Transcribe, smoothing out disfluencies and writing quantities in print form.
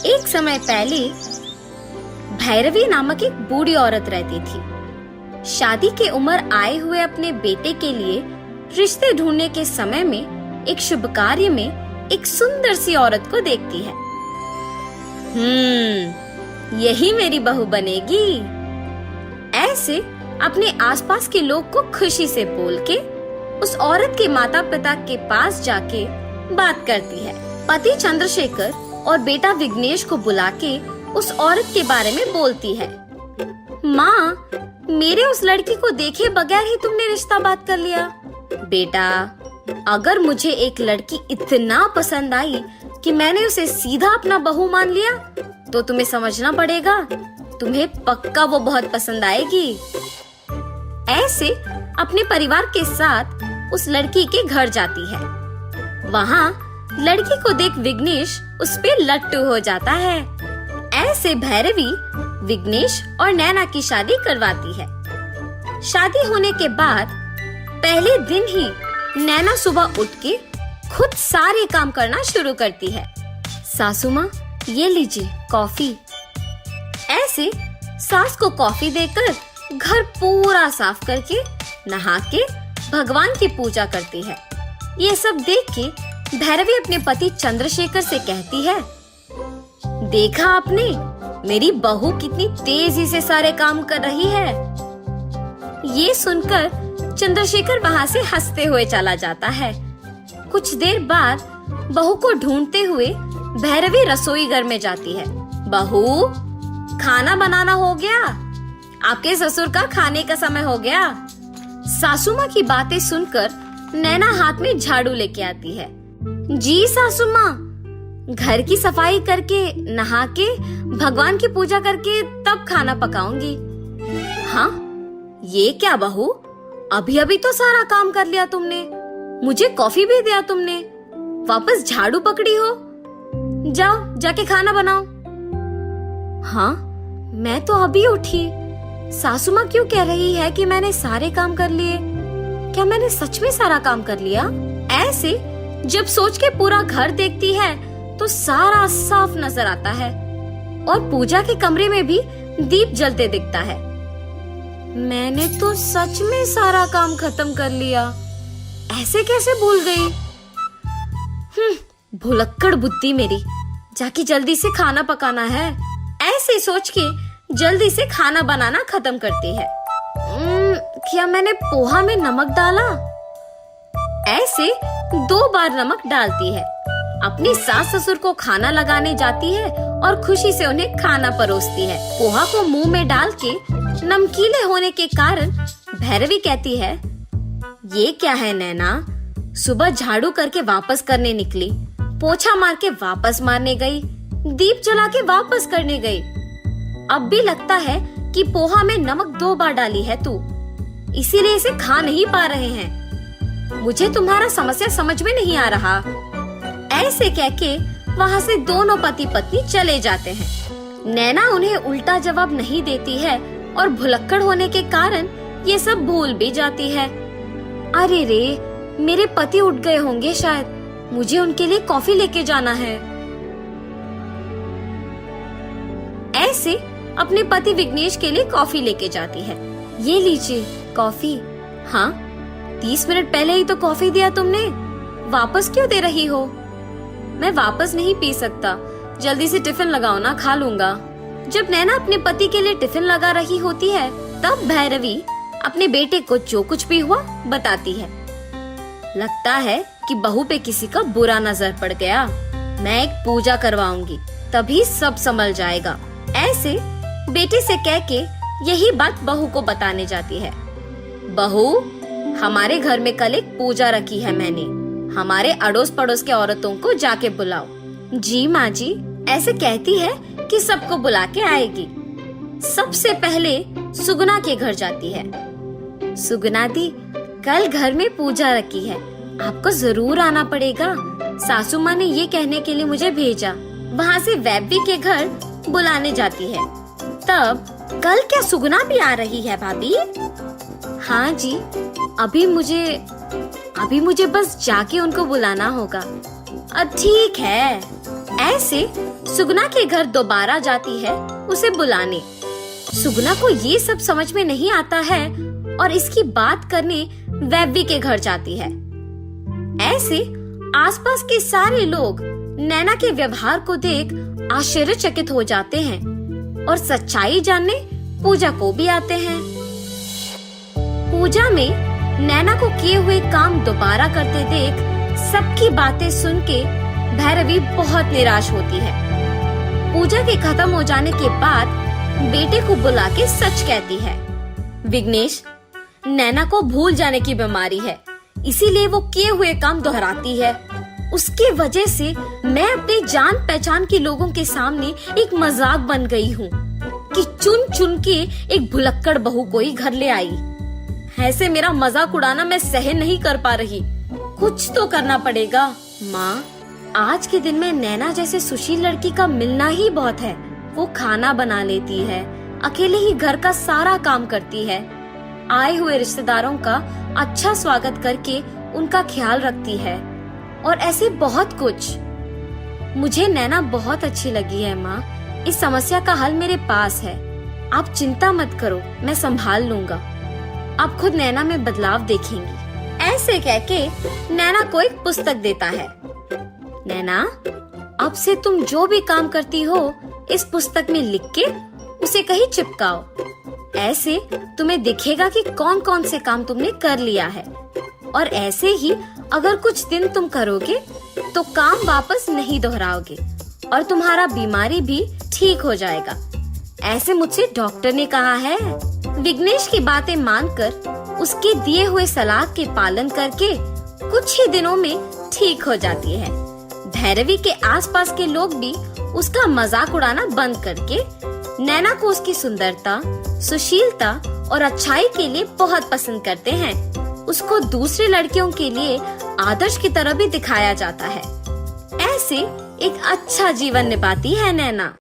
एक समय पहले भैरवी नामक एक बूढ़ी औरत रहती थी। शादी की उम्र आए हुए अपने बेटे के लिए रिश्ते ढूंढने के समय में एक शुभ कार्य में एक सुंदर सी औरत को देखती है। यही मेरी बहू बनेगी। ऐसे अपने आसपास के लोग को खुशी से बोल के उस औरत के माता पिता के पास जाके बात करती है। पति चंद्रशेखर और बेटा विघ्नेश को बुला के उस औरत के बारे में बोलती है। माँ, मेरे उस लड़की को देखे बगैर ही तुमने रिश्ता बात कर लिया। बेटा, अगर मुझे एक लड़की इतना पसंद आई कि मैंने उसे सीधा अपना बहू मान लिया, तो तुम्हें समझना पड़ेगा, तुम्हें पक्का वो बहुत पसंद आएगी। ऐसे अपने परिवार के साथ उस लड़की के घर जाती है। वहाँ लड़की को देख विघ्नेश उस पे लट्टू हो जाता है। ऐसे भैरवी विघ्नेश और नैना की शादी करवाती है। शादी होने के बाद पहले दिन ही नैना सुबह उठ के खुद सारे काम करना शुरू करती है। सासू माँ, ये लीजिए कॉफी। ऐसे सास को कॉफी देकर घर पूरा साफ करके नहा के भगवान की पूजा करती है। ये सब देख के भैरवी अपने पति चंद्रशेखर से कहती है, देखा आपने, मेरी बहू कितनी तेजी से सारे काम कर रही है। ये सुनकर चंद्रशेखर वहाँ से हंसते हुए चला जाता है। कुछ देर बाद बहू को ढूंढते हुए भैरवी रसोई घर में जाती है। बहू, खाना बनाना हो गया? आपके ससुर का खाने का समय हो गया। सासू माँ की बातें सुनकर नैना हाथ में झाड़ू लेके आती है। जी सासू माँ, घर की सफाई करके नहा के भगवान की पूजा करके तब खाना पकाऊंगी। हाँ, ये क्या बहू, अभी अभी तो सारा काम कर लिया तुमने, मुझे कॉफी भी दिया तुमने, वापस झाड़ू पकड़ी हो। जाओ जाके खाना बनाओ। हाँ, मैं तो अभी उठी। सासू माँ क्यों कह रही है कि मैंने सारे काम कर लिए? क्या मैंने सच में सारा काम कर लिया? ऐसे जब सोच के पूरा घर देखती है तो सारा साफ नजर आता है और पूजा के कमरे में भी दीप जलते दिखता है। मैंने तो सच में सारा काम खत्म कर लिया, ऐसे कैसे भूल गई? भुलक्कड़ बुद्धि मेरी, जाके जल्दी से खाना पकाना है। ऐसे सोच के जल्दी से खाना बनाना खत्म करती है। क्या मैंने पोहा में नमक डाला? ऐसे 2 बार नमक डालती है। अपनी सास ससुर को खाना लगाने जाती है और खुशी से उन्हें खाना परोसती है। पोहा को मुंह में डाल के नमकीले होने के कारण भैरवी कहती है, ये क्या है नैना, सुबह झाड़ू करके वापस करने निकली, पोछा मार के वापस मारने गई, दीप जला के वापस करने गई। अब भी लगता है कि पोहा में नमक 2 बार डाली है तू, इसीलिए इसे खा नहीं पा रहे हैं। मुझे तुम्हारा समस्या समझ में नहीं आ रहा। ऐसे कह के वहाँ से दोनों पति पत्नी चले जाते हैं। नैना उन्हें उल्टा जवाब नहीं देती है और भुलक्कड़ होने के कारण ये सब भूल भी जाती है। अरे रे, मेरे पति उठ गए होंगे शायद, मुझे उनके लिए कॉफी लेके जाना है। ऐसे अपने पति विघ्नेश के लिए कॉफी लेके जाती है। ये लीजिए कॉफी। हाँ, 30 मिनट पहले ही तो कॉफी दिया तुमने, वापस क्यों दे रही हो? मैं वापस नहीं पी सकता, जल्दी से टिफिन लगाओ ना, खा लूंगा। जब नैना अपने पति के लिए टिफिन लगा रही होती है तब भैरवी अपने बेटे को जो कुछ भी हुआ बताती है। लगता है कि बहू पे किसी का बुरा नजर पड़ गया। मैं एक पूजा करवाऊंगी, तभी सब संभल जाएगा। ऐसे बेटे से कह के यही बात बहू को बताने जाती है। बहू, हमारे घर में कल एक पूजा रखी है मैंने, हमारे अड़ोस पड़ोस के औरतों को जाके बुलाओ। जी माँ जी। ऐसे कहती है कि सबको बुला के आएगी। सबसे पहले सुगुना के घर जाती है। सुगुना दी, कल घर में पूजा रखी है, आपको जरूर आना पड़ेगा। सासू माँ ने ये कहने के लिए मुझे भेजा। वहाँ से वैभवी के घर बुलाने जाती है। तब कल क्या सुगुना भी आ रही है भाभी? हाँ जी, अभी मुझे बस जाके उनको बुलाना होगा। ठीक है। ऐसे सुगना के घर दोबारा जाती है उसे बुलाने। सुगना को ये सब समझ में नहीं आता है और इसकी बात करने वैव्य के घर जाती है। ऐसे आसपास के सारे लोग नैना के व्यवहार को देख आश्चर्यचकित हो जाते हैं और सच्चाई जानने पूजा को भी आते हैं। पूजा में नैना को किए हुए काम दोबारा करते देख सबकी बातें सुन के भैरवी बहुत निराश होती है। पूजा के खत्म हो जाने के बाद बेटे को बुला के सच कहती है। विघ्नेश, नैना को भूल जाने की बीमारी है, इसीलिए वो किए हुए काम दोहराती है। उसकी वजह से मैं अपने जान पहचान के लोगों के सामने एक मजाक बन गई हूँ कि चुन चुन के एक भुलक्कड़ बहू को ही घर ले आई। ऐसे मेरा मजाक उड़ाना मैं सहन नहीं कर पा रही, कुछ तो करना पड़ेगा। माँ, आज के दिन में नैना जैसे सुशील लड़की का मिलना ही बहुत है। वो खाना बना लेती है, अकेले ही घर का सारा काम करती है, आए हुए रिश्तेदारों का अच्छा स्वागत करके उनका ख्याल रखती है और ऐसे बहुत कुछ। मुझे नैना बहुत अच्छी लगी है माँ। इस समस्या का हल मेरे पास है, आप चिंता मत करो, मैं संभाल लूंगा। आप खुद नैना में बदलाव देखेंगी। ऐसे कहके नैना को एक पुस्तक देता है। नैना, अब से तुम जो भी काम करती हो इस पुस्तक में लिख के उसे कहीं चिपकाओ। ऐसे तुम्हें दिखेगा कि कौन कौन से काम तुमने कर लिया है और ऐसे ही अगर कुछ दिन तुम करोगे तो काम वापस नहीं दोहराओगे और तुम्हारा बीमारी भी ठीक हो जाएगा। ऐसे मुझसे डॉक्टर ने कहा है। विघ्नेश की बातें मानकर उसके दिए हुए सलाह के पालन करके कुछ ही दिनों में ठीक हो जाती है। भैरवी के आसपास के लोग भी उसका मजाक उड़ाना बंद करके नैना को उसकी सुंदरता, सुशीलता और अच्छाई के लिए बहुत पसंद करते हैं। उसको दूसरी लड़कियों के लिए आदर्श की तरह भी दिखाया जाता है। ऐसे एक अच्छा जीवन निभाती है नैना।